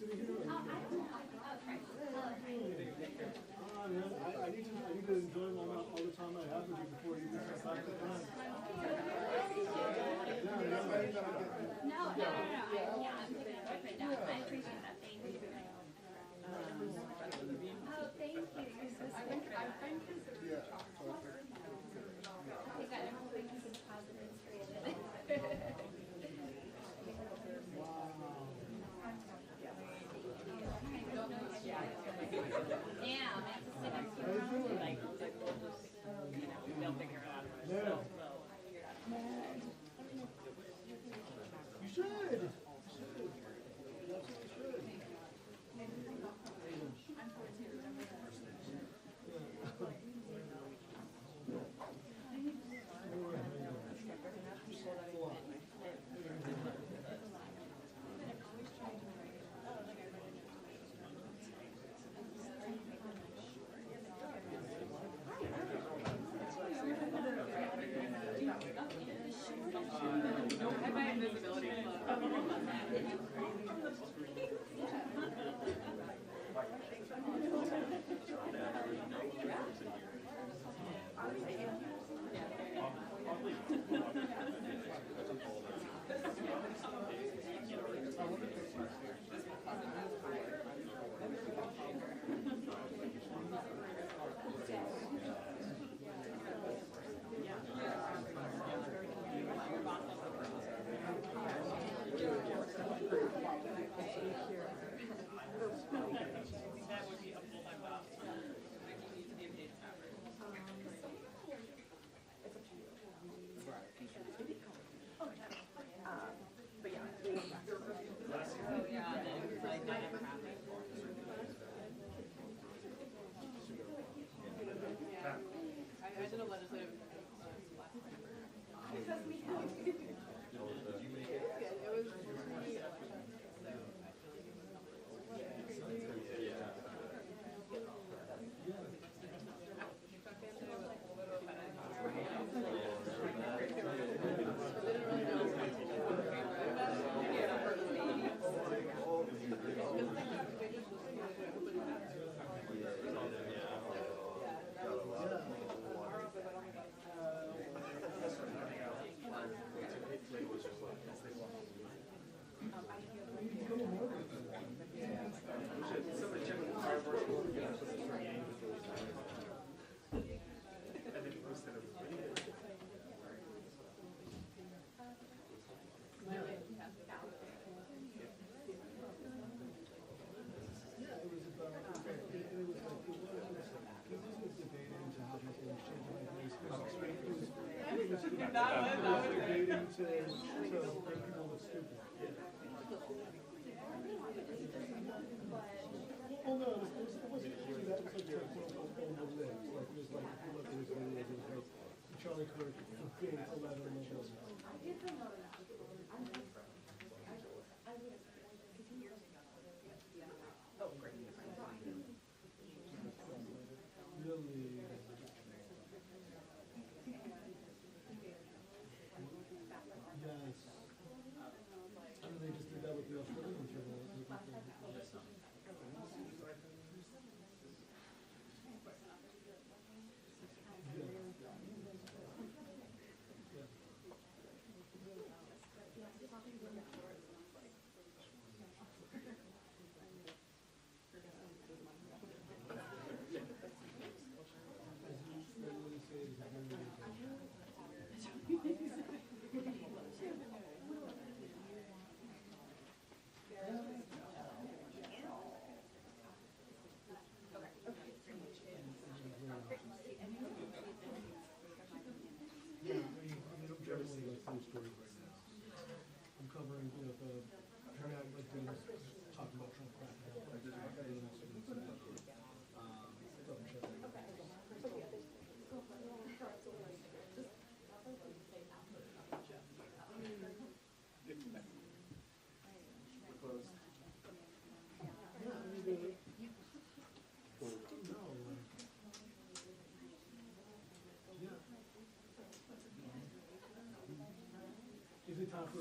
sitting here? Oh, I don't know. I need to enjoy all the time I have with you before you start back to time. No. I'm picking up right now. I appreciate that. Thank you. Oh, thank you. You're so sweet. I think everything is positive inspiration. Yeah, I have to sit next to your mom. They'll figure it out. You should. Charlie Kirk, big 11 levels. Really? Yes. I mean, they just did that with the Australian channel. I'm covering, the turnout, like talking about Trump crap. Is it time for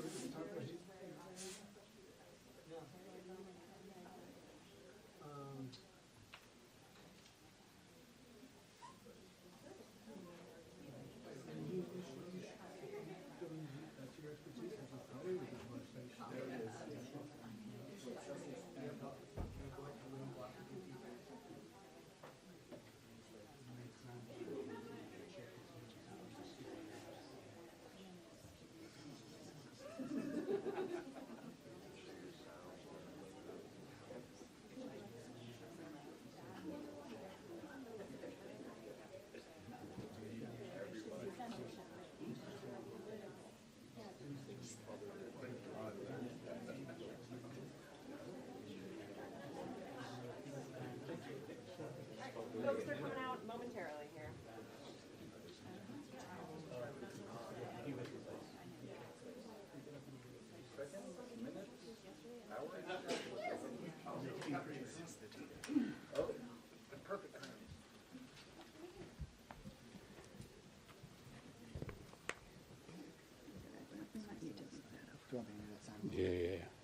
Yeah,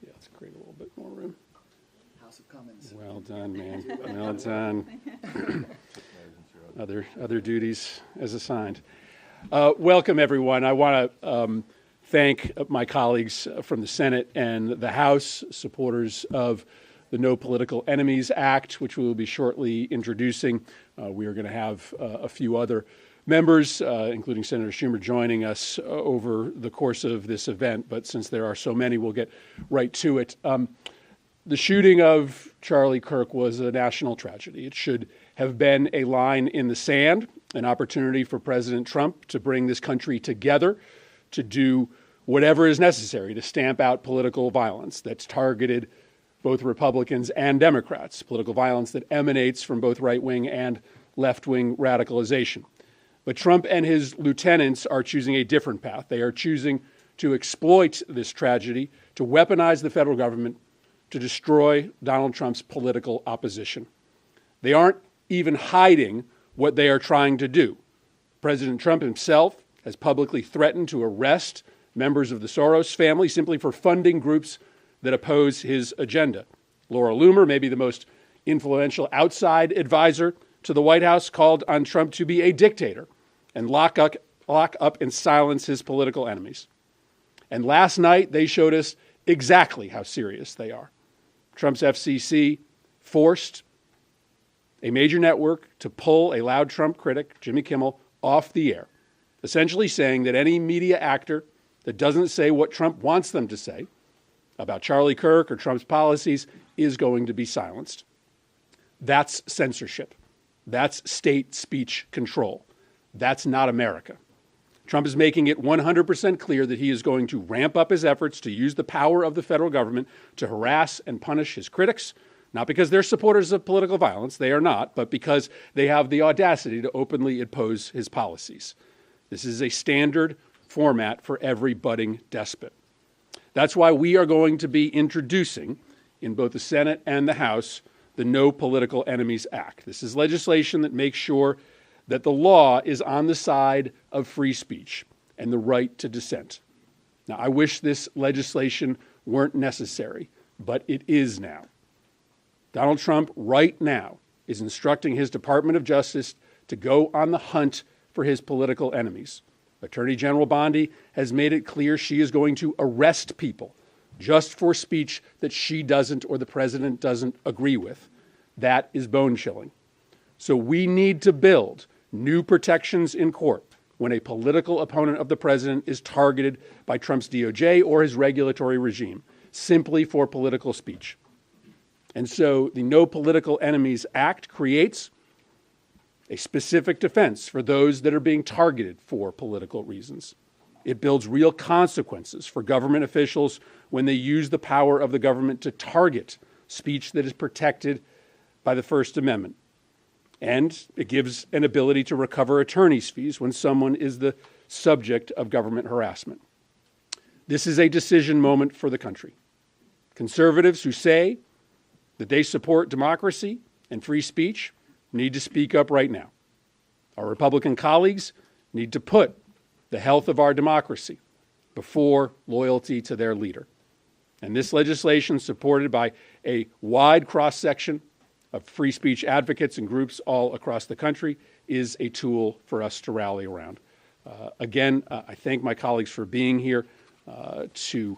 let's create a little bit more room. House of Commons. Well done, man. Well done. Other duties as assigned. Welcome, everyone. I want to thank my colleagues from the Senate and the House, supporters of the No Political Enemies Act, which we will be shortly introducing. We are going to have a few other members, including Senator Schumer, joining us over the course of this event. But since there are so many, we'll get right to it. The shooting of Charlie Kirk was a national tragedy. It should have been a line in the sand, an opportunity for President Trump to bring this country together, to do whatever is necessary to stamp out political violence that's targeted both Republicans and Democrats, political violence that emanates from both right-wing and left-wing radicalization. But Trump and his lieutenants are choosing a different path. They are choosing to exploit this tragedy, to weaponize the federal government, to destroy Donald Trump's political opposition. They aren't even hiding what they are trying to do. President Trump himself has publicly threatened to arrest members of the Soros family simply for funding groups that oppose his agenda. Laura Loomer, maybe the most influential outside advisor to the White House, called on Trump to be a dictator and lock up and silence his political enemies. And last night, they showed us exactly how serious they are. Trump's FCC forced a major network to pull a loud Trump critic, Jimmy Kimmel, off the air, essentially saying that any media actor that doesn't say what Trump wants them to say about Charlie Kirk or Trump's policies is going to be silenced. That's censorship. That's state speech control. That's not America. Trump is making it 100% clear that he is going to ramp up his efforts to use the power of the federal government to harass and punish his critics, not because they're supporters of political violence, they are not, but because they have the audacity to openly oppose his policies. This is a standard format for every budding despot. That's why we are going to be introducing, in both the Senate and the House, the No Political Enemies Act. This is legislation that makes sure that the law is on the side of free speech and the right to dissent. Now, I wish this legislation weren't necessary, but it is now. Donald Trump, right now, is instructing his Department of Justice to go on the hunt for his political enemies. Attorney General Bondi has made it clear she is going to arrest people just for speech that she doesn't or the president doesn't agree with. That is bone-chilling. So we need to build new protections in court when a political opponent of the president is targeted by Trump's DOJ or his regulatory regime, simply for political speech. And so the No Political Enemies Act creates a specific defense for those that are being targeted for political reasons. It builds real consequences for government officials when they use the power of the government to target speech that is protected by the First Amendment. And it gives an ability to recover attorney's fees when someone is the subject of government harassment. This is a decision moment for the country. Conservatives who say that they support democracy and free speech need to speak up right now. Our Republican colleagues need to put the health of our democracy before loyalty to their leader. And this legislation, supported by a wide cross-section of free speech advocates and groups all across the country, is a tool for us to rally around. Again, I thank my colleagues for being here to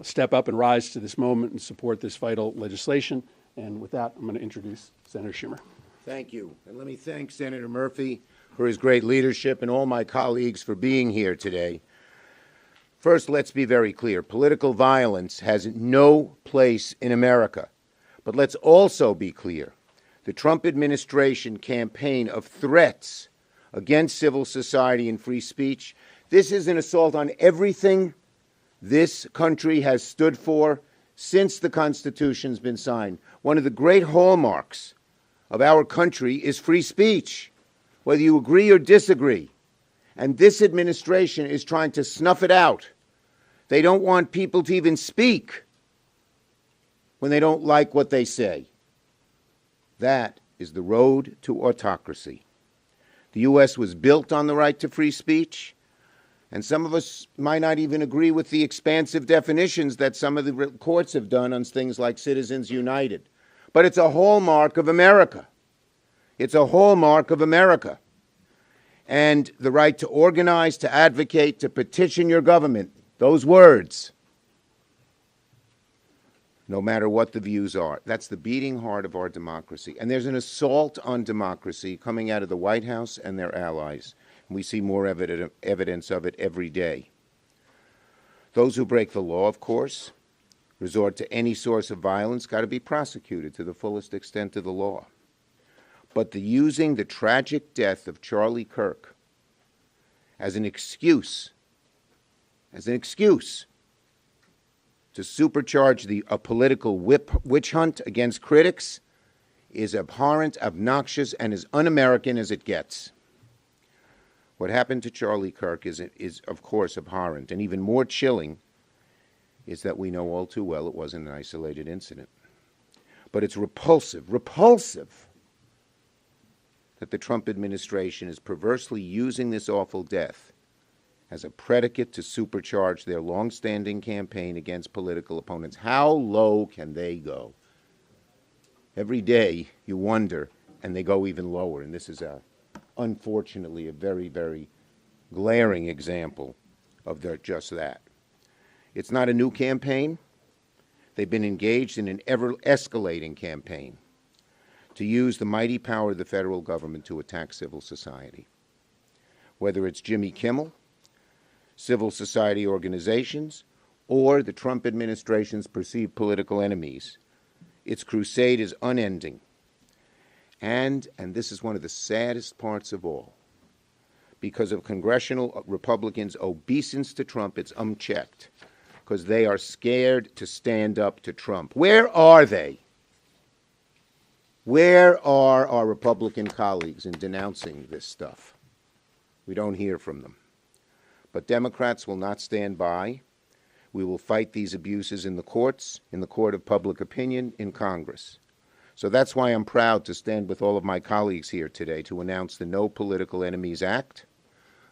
step up and rise to this moment and support this vital legislation. And with that, I'm going to introduce Senator Schumer. Thank you. And let me thank Senator Murphy for his great leadership and all my colleagues for being here today. First, let's be very clear. Political violence has no place in America. But let's also be clear. The Trump administration campaign of threats against civil society and free speech, this is an assault on everything this country has stood for since the Constitution's been signed. One of the great hallmarks of our country is free speech, whether you agree or disagree. And this administration is trying to snuff it out. They don't want people to even speak when they don't like what they say. That is the road to autocracy. The U.S. was built on the right to free speech, And some of us might not even agree with the expansive definitions that some of the courts have done on things like Citizens United. But it's a hallmark of America. It's a hallmark of America. And the right to organize, to advocate, to petition your government, those words, no matter what the views are. That's the beating heart of our democracy. And there's an assault on democracy coming out of the White House and their allies. And we see more evidence of it every day. Those who break the law, of course, resort to any source of violence, got to be prosecuted to the fullest extent of the law. But using the tragic death of Charlie Kirk as an excuse to supercharge a political witch hunt against critics is abhorrent, obnoxious, and as un-American as it gets. What happened to Charlie Kirk is, of course, abhorrent, and even more chilling is that we know all too well it wasn't an isolated incident. But it's repulsive that the Trump administration is perversely using this awful death as a predicate to supercharge their long-standing campaign against political opponents. How low can they go? Every day you wonder, and they go even lower. And this is, unfortunately, a very, very glaring example of just that. It's not a new campaign. They've been engaged in an ever-escalating campaign to use the mighty power of the federal government to attack civil society. Whether it's Jimmy Kimmel, civil society organizations, or the Trump administration's perceived political enemies, its crusade is unending. And this is one of the saddest parts of all, because of congressional Republicans' obeisance to Trump, it's unchecked, because they are scared to stand up to Trump. Where are they? Where are our Republican colleagues in denouncing this stuff? We don't hear from them. But Democrats will not stand by. We will fight these abuses in the courts, in the court of public opinion, in Congress. So that's why I'm proud to stand with all of my colleagues here today to announce the No Political Enemies Act,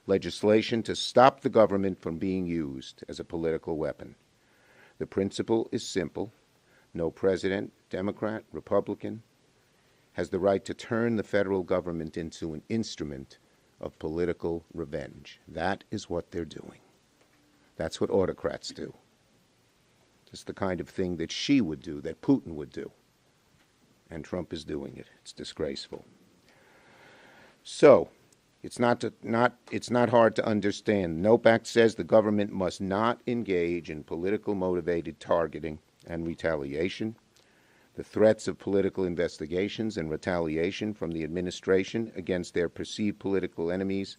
legislation to stop the government from being used as a political weapon. The principle is simple. No president, Democrat, Republican, has the right to turn the federal government into an instrument of political revenge. That is what they're doing. That's what autocrats do. It's the kind of thing that Xi would do, that Putin would do. And Trump is doing it. It's disgraceful. So, it's not hard to understand. NOPE Act says the government must not engage in political motivated targeting and retaliation. The threats of political investigations and retaliation from the administration against their perceived political enemies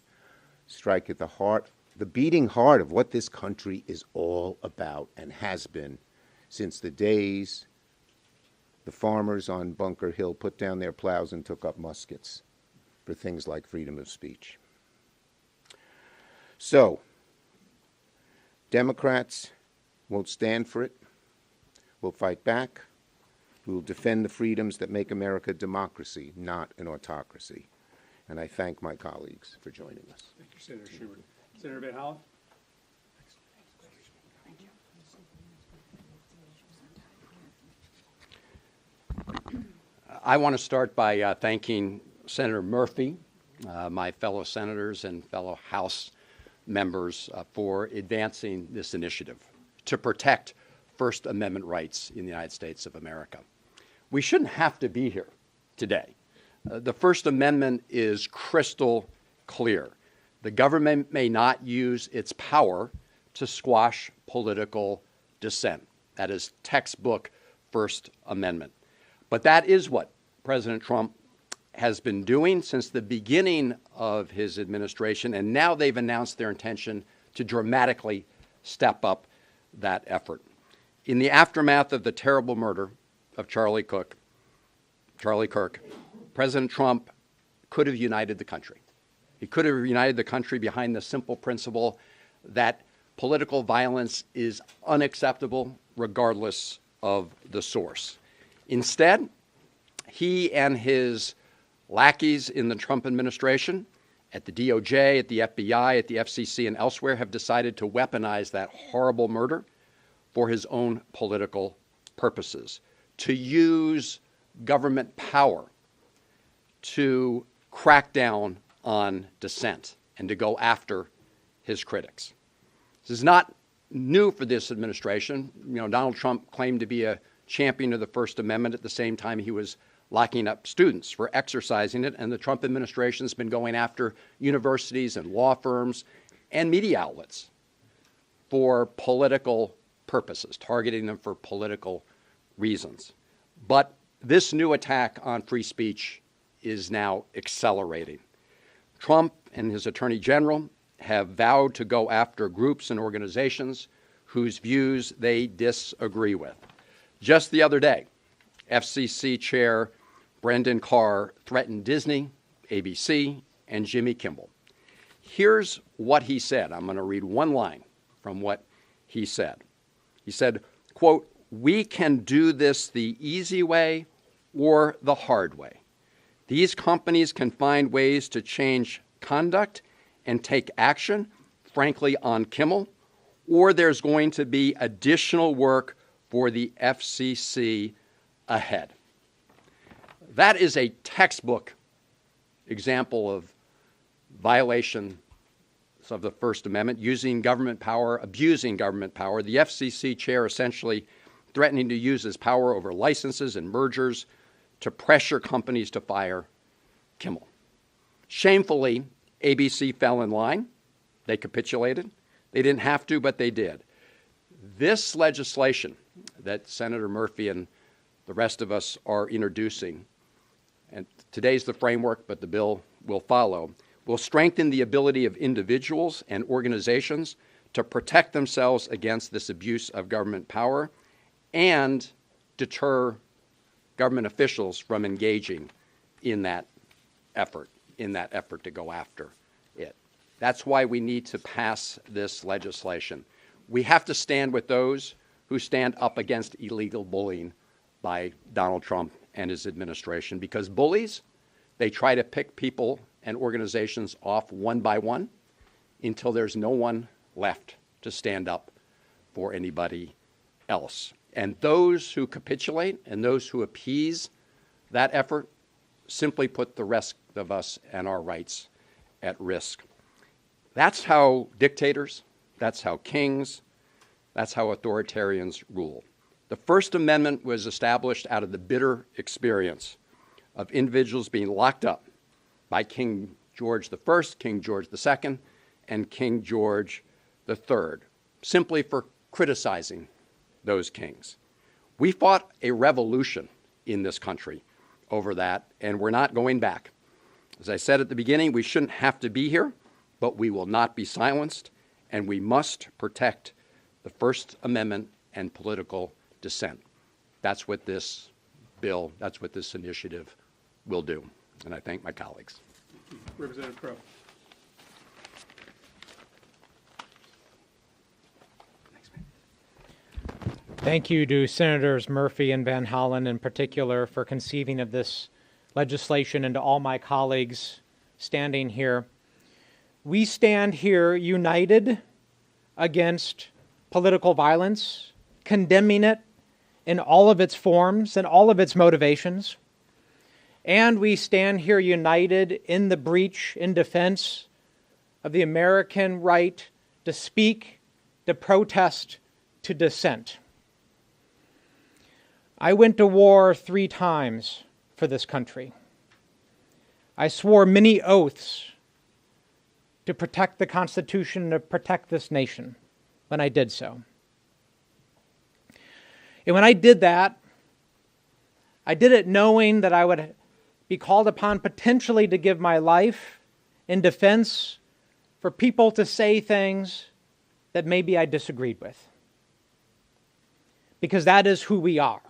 strike at the heart, the beating heart of what this country is all about and has been since the days the farmers on Bunker Hill put down their plows and took up muskets for things like freedom of speech. So, Democrats won't stand for it. We'll fight back. We will defend the freedoms that make America a democracy, not an autocracy. And I thank my colleagues for joining us. Thank you, Senator Schubert. Senator Van Hollen? I want to start by thanking Senator Murphy, my fellow senators and fellow House members for advancing this initiative to protect First Amendment rights in the United States of America. We shouldn't have to be here today. The First Amendment is crystal clear. The government may not use its power to squash political dissent. That is textbook First Amendment. But that is what President Trump has been doing since the beginning of his administration, and now they've announced their intention to dramatically step up that effort. In the aftermath of the terrible murder of Charlie Kirk, President Trump could have united the country. He could have united the country behind the simple principle that political violence is unacceptable regardless of the source. Instead, he and his lackeys in the Trump administration at the DOJ, at the FBI, at the FCC, and elsewhere have decided to weaponize that horrible murder for his own political purposes, to use government power to crack down on dissent and to go after his critics. This is not new for this administration. Donald Trump claimed to be a champion of the First Amendment at the same time he was locking up students for exercising it, and the Trump administration has been going after universities and law firms and media outlets for political purposes, targeting them for political reasons. But this new attack on free speech is now accelerating. Trump and his attorney general have vowed to go after groups and organizations whose views they disagree with. Just the other day, FCC Chair Brendan Carr threatened Disney, ABC, and Jimmy Kimmel. Here's what he said. I'm going to read one line from what he said. He said, quote, "We can do this the easy way or the hard way. These companies can find ways to change conduct and take action, frankly, on Kimmel, or there's going to be additional work for the FCC ahead." That is a textbook example of violation of the First Amendment, using government power, abusing government power. The FCC chair essentially threatening to use his power over licenses and mergers to pressure companies to fire Kimmel. Shamefully, ABC fell in line. They capitulated. They didn't have to, but they did. This legislation that Senator Murphy and the rest of us are introducing, and today's the framework, but the bill will follow, will strengthen the ability of individuals and organizations to protect themselves against this abuse of government power and deter government officials from engaging in that effort to go after it. That's why we need to pass this legislation. We have to stand with those who stand up against illegal bullying by Donald Trump and his administration, because bullies, they try to pick people and organizations off one by one until there's no one left to stand up for anybody else. And those who capitulate and those who appease that effort simply put the rest of us and our rights at risk. That's how dictators, that's how kings, that's how authoritarians rule. The First Amendment was established out of the bitter experience of individuals being locked up by King George I, King George II, and King George III, simply for criticizing those kings. We fought a revolution in this country over that, and we're not going back. As I said at the beginning, we shouldn't have to be here, but we will not be silenced, and we must protect the First Amendment and political dissent. That's what this bill, that's what this initiative will do. And I thank my colleagues. Representative Crowe. Thank you to Senators Murphy and Van Hollen in particular for conceiving of this legislation, and to all my colleagues standing here. We stand here united against political violence, condemning it in all of its forms and all of its motivations. And we stand here united in the breach, in defense of the American right to speak, to protest, to dissent. I went to war 3 times for this country. I swore many oaths to protect the Constitution, to protect this nation when I did so. And when I did that, I did it knowing that I would be called upon potentially to give my life in defense for people to say things that maybe I disagreed with. Because that is who we are.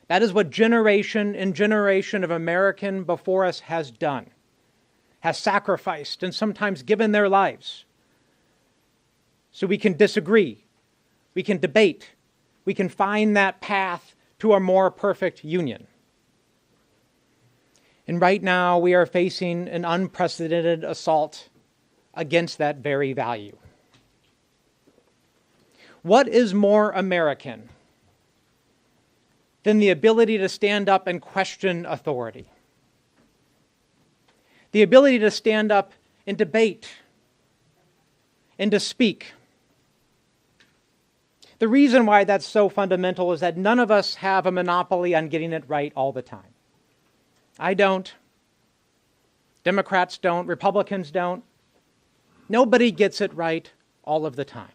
That is what generation and generation of American before us has done, has sacrificed and sometimes given their lives. So we can disagree, we can debate, we can find that path to a more perfect union. And right now, we are facing an unprecedented assault against that very value. What is more American than the ability to stand up and question authority? The ability to stand up and debate and to speak. The reason why that's so fundamental is that none of us have a monopoly on getting it right all the time. I don't. Democrats don't. Republicans don't. Nobody gets it right all of the time.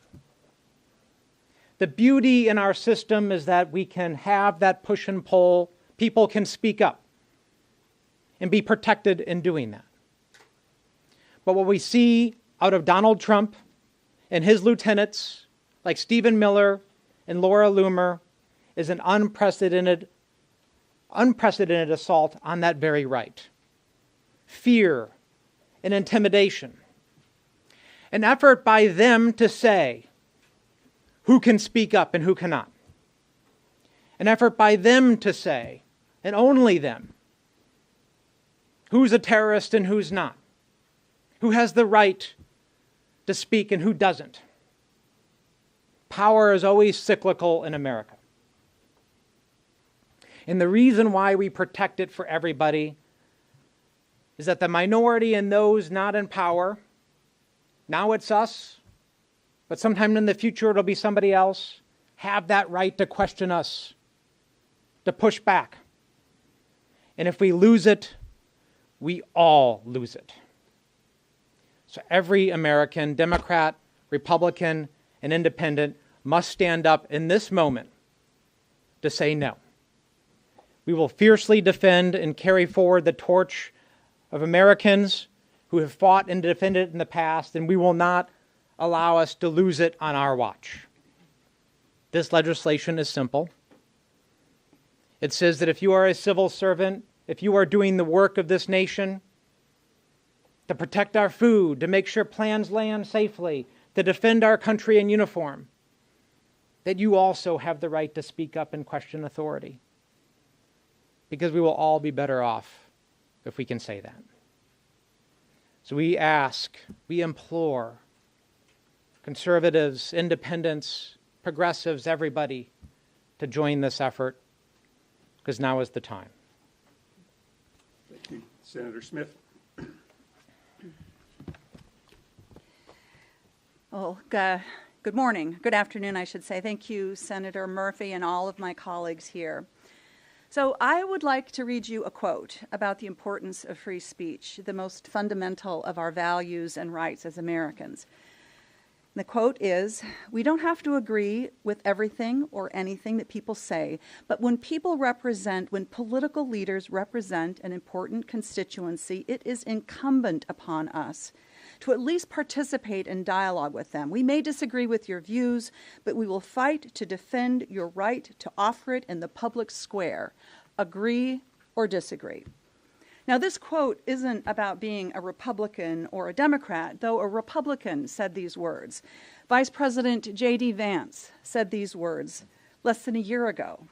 The beauty in our system is that we can have that push and pull. People can speak up and be protected in doing that. But what we see out of Donald Trump and his lieutenants, like Stephen Miller and Laura Loomer, is an unprecedented assault on that very right. Fear and intimidation. An effort by them to say who can speak up and who cannot. An effort by them to say, and only them, who's a terrorist and who's not. Who has the right to speak and who doesn't. Power is always cyclical in America. And the reason why we protect it for everybody is that the minority and those not in power, now it's us, but sometime in the future it'll be somebody else, have that right to question us, to push back. And if we lose it, we all lose it. So every American, Democrat, Republican, and Independent must stand up in this moment to say no. We will fiercely defend and carry forward the torch of Americans who have fought and defended in the past, and we will not allow us to lose it on our watch. This legislation is simple. It says that if you are a civil servant, if you are doing the work of this nation, to protect our food, to make sure plans land safely, to defend our country in uniform, that you also have the right to speak up and question authority. Because we will all be better off if we can say that. So we ask, we implore conservatives, independents, progressives, everybody to join this effort, because now is the time. Thank you. Senator Smith. Well, good morning. Good afternoon, I should say. Thank you, Senator Murphy, and all of my colleagues here. So I would like to read you a quote about the importance of free speech, the most fundamental of our values and rights as Americans. The quote is, "We don't have to agree with everything or anything that people say, but when political leaders represent an important constituency, it is incumbent upon us to at least participate in dialogue with them. We may disagree with your views, but we will fight to defend your right to offer it in the public square. Agree or disagree." Now, this quote isn't about being a Republican or a Democrat, though a Republican said these words. Vice President J.D. Vance said these words less than a year ago.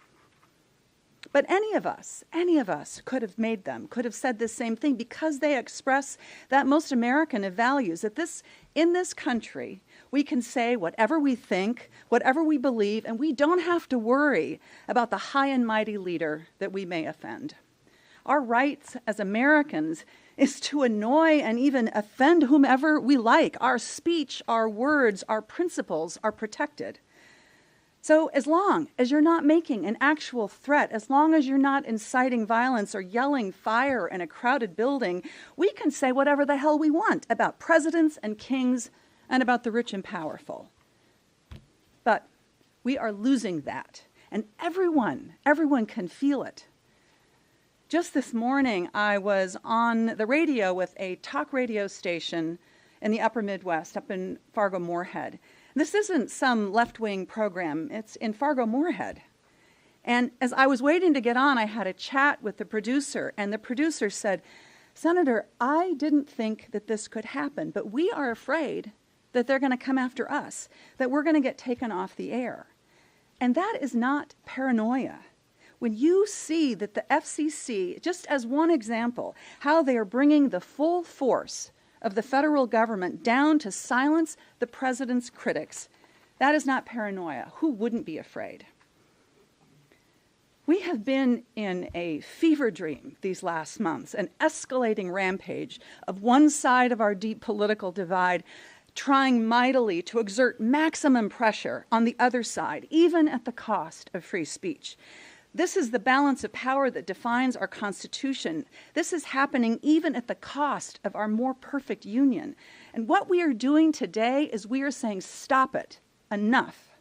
But any of us could have made them, could have said this same thing, because they express that most American of values, that in this country, we can say whatever we think, whatever we believe, and we don't have to worry about the high and mighty leader that we may offend. Our rights as Americans is to annoy and even offend whomever we like. Our speech, our words, our principles are protected. So as long as you're not making an actual threat, as long as you're not inciting violence or yelling fire in a crowded building, we can say whatever the hell we want about presidents and kings and about the rich and powerful. But we are losing that, and everyone can feel it. Just this morning, I was on the radio with a talk radio station in the upper Midwest, up in Fargo-Moorhead. This isn't some left-wing program. It's in Fargo-Moorhead. And as I was waiting to get on, I had a chat with the producer, and the producer said, "Senator, I didn't think that this could happen, but we are afraid that they're going to come after us, that we're going to get taken off the air." And that is not paranoia. when you see that the FCC, just as one example, how they are bringing the full force of the federal government down to silence the president's critics, that is not paranoia. Who wouldn't be afraid? We have been in a fever dream these last months, an escalating rampage of one side of our deep political divide trying mightily to exert maximum pressure on the other side, even at the cost of free speech. This is the balance of power that defines our Constitution. This is happening even at the cost of our more perfect union. And what we are doing today is we are saying, stop it, enough.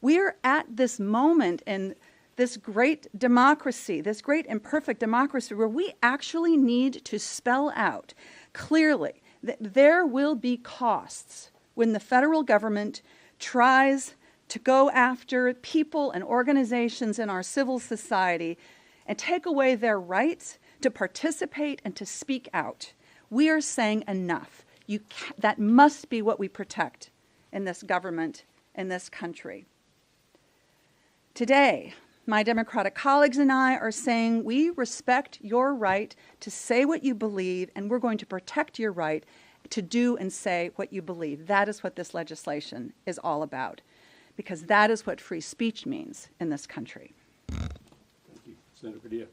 We are at this moment in this great democracy, this great imperfect democracy, where we actually need to spell out clearly that there will be costs when the federal government tries to go after people and organizations in our civil society and take away their rights to participate and to speak out. We are saying enough. That must be what we protect in this government, in this country. Today, my Democratic colleagues and I are saying we respect your right to say what you believe, and we're going to protect your right to do and say what you believe. That is what this legislation is all about, because that is what free speech means in this country. Thank you. Senator Padilla.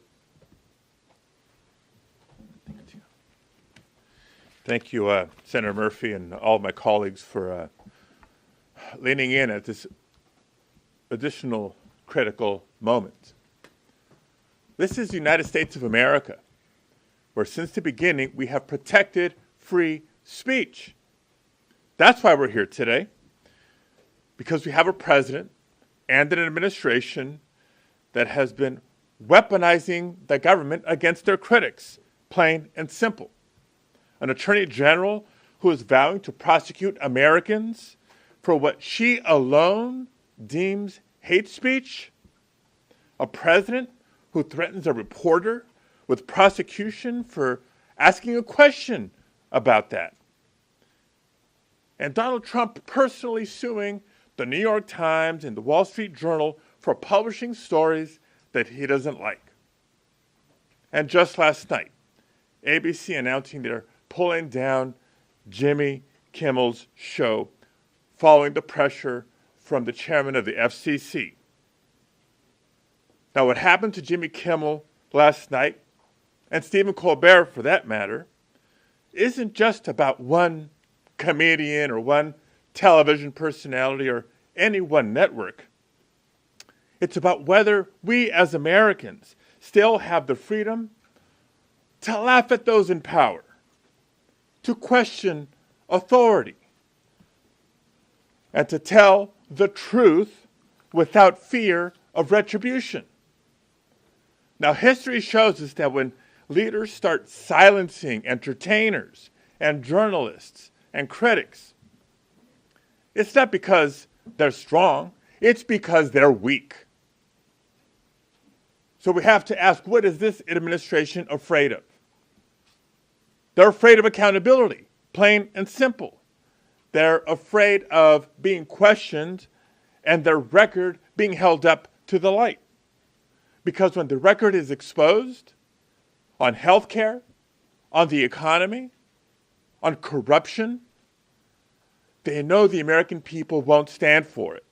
Thank you, Senator Murphy, and all of my colleagues for leaning in at this additional critical moment. This is the United States of America, where since the beginning we have protected free speech. That's why we're here today, because we have a president and an administration that has been weaponizing the government against their critics, plain and simple. An attorney general who is vowing to prosecute Americans for what she alone deems hate speech, a president who threatens a reporter with prosecution for asking a question about that, and Donald Trump personally suing the New York Times and the Wall Street Journal for publishing stories that he doesn't like. And just last night, ABC announcing they're pulling down Jimmy Kimmel's show following the pressure from the chairman of the FCC. Now, what happened to Jimmy Kimmel last night, and Stephen Colbert for that matter, isn't just about one comedian or one television personality or any one network. It's about whether we as Americans still have the freedom to laugh at those in power, to question authority, and to tell the truth without fear of retribution. Now, history shows us that when leaders start silencing entertainers and journalists and critics, it's not because they're strong, it's because they're weak. So we have to ask, what is this administration afraid of? They're afraid of accountability, plain and simple. They're afraid of being questioned and their record being held up to the light. Because when the record is exposed on health care, on the economy, on corruption, they know the American people won't stand for it.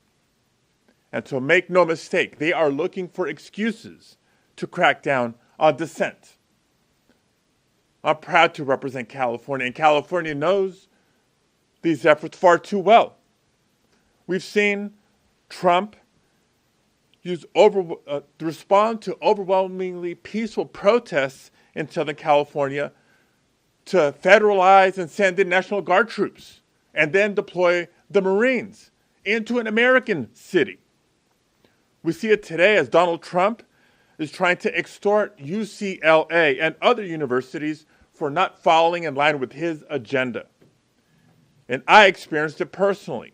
And so make no mistake, they are looking for excuses to crack down on dissent. I'm proud to represent California, and California knows these efforts far too well. We've seen Trump respond to overwhelmingly peaceful protests in Southern California to federalize and send in National Guard troops and then deploy the Marines into an American city. We see it today as Donald Trump is trying to extort UCLA and other universities for not following in line with his agenda. And I experienced it personally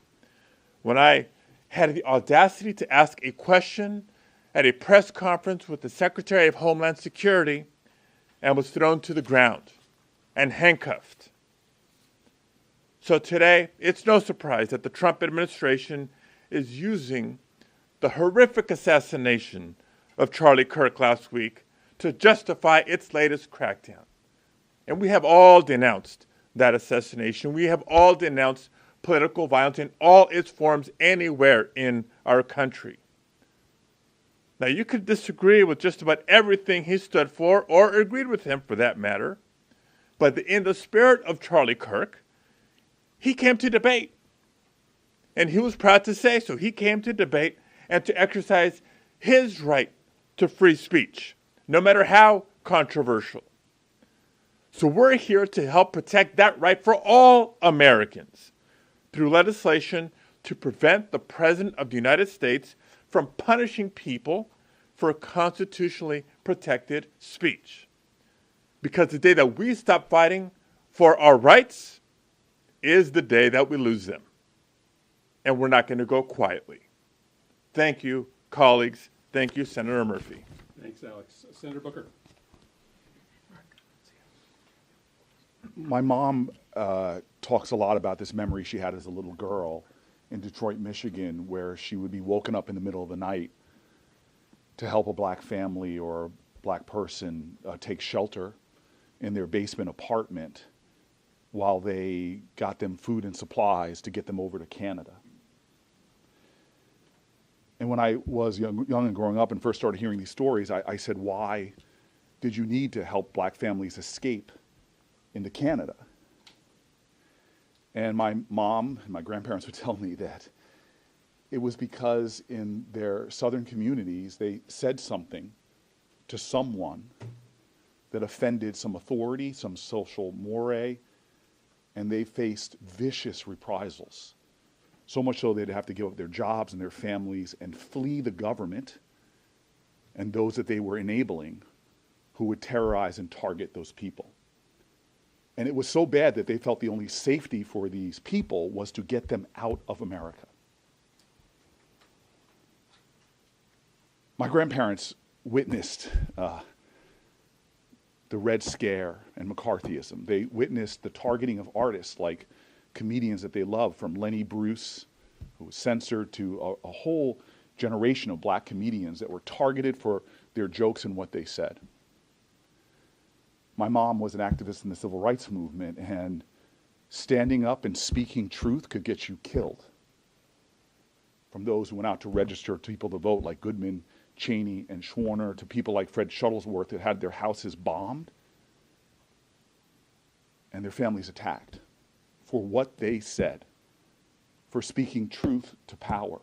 when I had the audacity to ask a question at a press conference with the Secretary of Homeland Security and was thrown to the ground and handcuffed. So today, it's no surprise that the Trump administration is using the horrific assassination of Charlie Kirk last week to justify its latest crackdown. And we have all denounced that assassination. We have all denounced political violence in all its forms anywhere in our country. Now, you could disagree with just about everything he stood for, or agreed with him for that matter, but in the spirit of Charlie Kirk, he came to debate. And he was proud to say so. He came to debate and to exercise his right to free speech, no matter how controversial. So we're here to help protect that right for all Americans through legislation to prevent the President of the United States from punishing people for constitutionally protected speech. Because the day that we stop fighting for our rights is the day that we lose them. And we're not going to go quietly. Thank you, colleagues. Thank you, Senator Murphy. Thanks, Alex. Senator Booker. My mom talks a lot about this memory she had as a little girl in Detroit, Michigan, where she would be woken up in the middle of the night to help a black family or a black person take shelter in their basement apartment while they got them food and supplies to get them over to Canada. And when I was young and growing up and first started hearing these stories, I said, why did you need to help black families escape into Canada? And my mom and my grandparents would tell me that it was because in their southern communities, they said something to someone that offended some authority, some social mores, and they faced vicious reprisals. So much so they'd have to give up their jobs and their families and flee the government and those that they were enabling who would terrorize and target those people. And it was so bad that they felt the only safety for these people was to get them out of America. My grandparents witnessed the Red Scare and McCarthyism. They witnessed the targeting of artists like comedians that they loved, from Lenny Bruce, who was censored, to a whole generation of black comedians that were targeted for their jokes and what they said. My mom was an activist in the civil rights movement, and standing up and speaking truth could get you killed. From those who went out to register people to vote, like Goodman, Cheney, and Schwerner, to people like Fred Shuttlesworth that had their houses bombed and their families attacked for what they said, for speaking truth to power.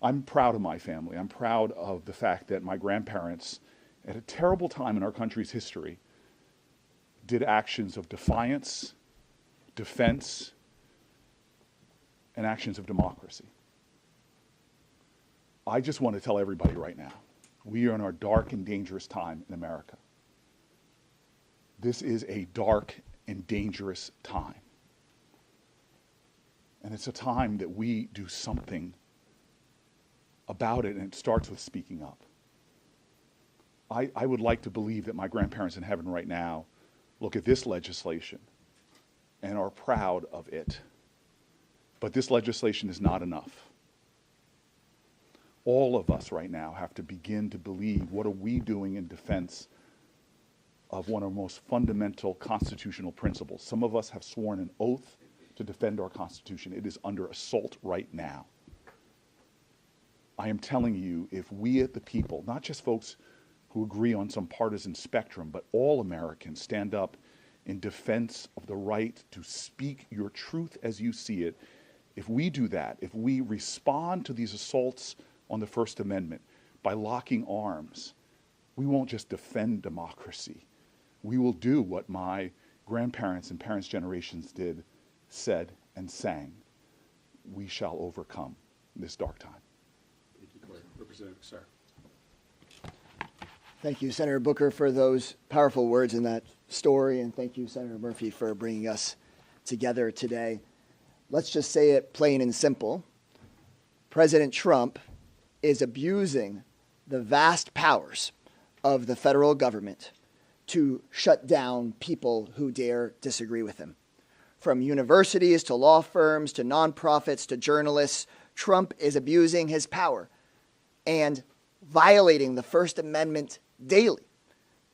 I'm proud of my family. I'm proud of the fact that my grandparents, at a terrible time in our country's history, did actions of defiance, defense, and actions of democracy. I just want to tell everybody right now, we are in our dark and dangerous time in America. This is a dark and dangerous time. And it's a time that we do something about it, and it starts with speaking up. I would like to believe that my grandparents in heaven right now look at this legislation and are proud of it. But this legislation is not enough. All of us right now have to begin to believe, what are we doing in defense of one of the most fundamental constitutional principles? Some of us have sworn an oath to defend our Constitution. It is under assault right now. I am telling you, if we at the people, not just folks who agree on some partisan spectrum, but all Americans stand up in defense of the right to speak your truth as you see it, if we do that, if we respond to these assaults on the First Amendment by locking arms, we won't just defend democracy. We will do what my grandparents and parents' generations did, said, and sang. We shall overcome this dark time. Thank you, Claire. Representative Sir. Thank you, Senator Booker, for those powerful words in that story, and thank you, Senator Murphy, for bringing us together today. Let's just say it plain and simple. President Trump is abusing the vast powers of the federal government to shut down people who dare disagree with him. From universities to law firms to nonprofits to journalists, Trump is abusing his power and violating the First Amendment daily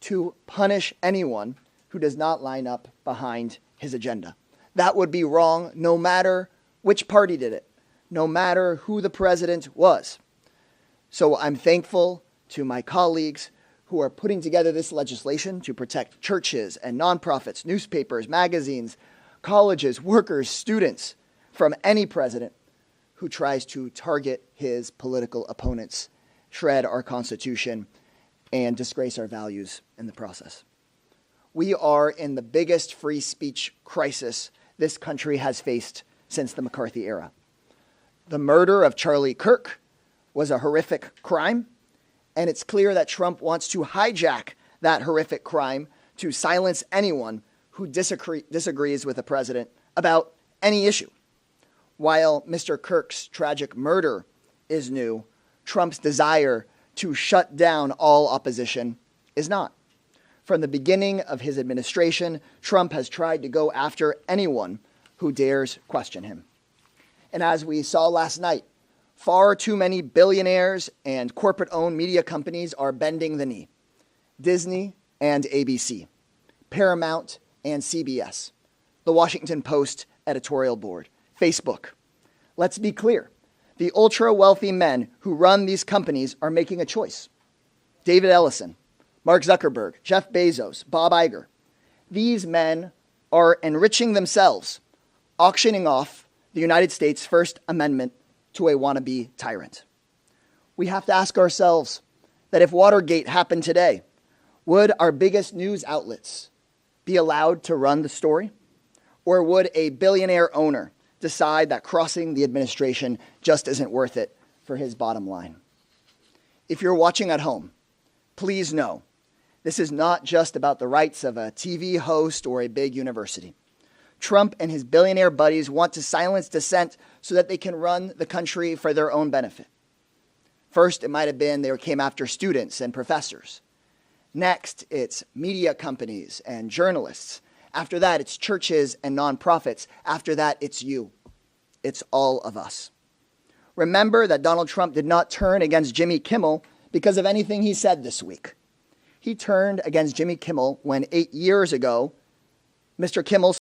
to punish anyone who does not line up behind his agenda. That would be wrong no matter which party did it, no matter who the president was. So I'm thankful to my colleagues who are putting together this legislation to protect churches and nonprofits, newspapers, magazines, colleges, workers, students from any president who tries to target his political opponents, shred our Constitution, and disgrace our values in the process. We are in the biggest free speech crisis this country has faced since the McCarthy era. The murder of Charlie Kirk was a horrific crime, and it's clear that Trump wants to hijack that horrific crime to silence anyone who disagrees with the president about any issue. While Mr. Kirk's tragic murder is new, Trump's desire to shut down all opposition is not. From the beginning of his administration, Trump has tried to go after anyone who dares question him. And as we saw last night, far too many billionaires and corporate-owned media companies are bending the knee. Disney and ABC, Paramount and CBS, the Washington Post editorial board, Facebook. Let's be clear. The ultra-wealthy men who run these companies are making a choice. David Ellison, Mark Zuckerberg, Jeff Bezos, Bob Iger. These men are enriching themselves, auctioning off the United States' First Amendment to a wannabe tyrant. We have to ask ourselves that if Watergate happened today, would our biggest news outlets be allowed to run the story? Or would a billionaire owner decide that crossing the administration just isn't worth it for his bottom line? If you're watching at home, please know this is not just about the rights of a TV host or a big university. Trump and his billionaire buddies want to silence dissent so that they can run the country for their own benefit. First, it might have been they came after students and professors. Next, it's media companies and journalists. After that, it's churches and nonprofits. After that, it's you. It's all of us. Remember that Donald Trump did not turn against Jimmy Kimmel because of anything he said this week. He turned against Jimmy Kimmel when 8 years ago, Mr. Kimmel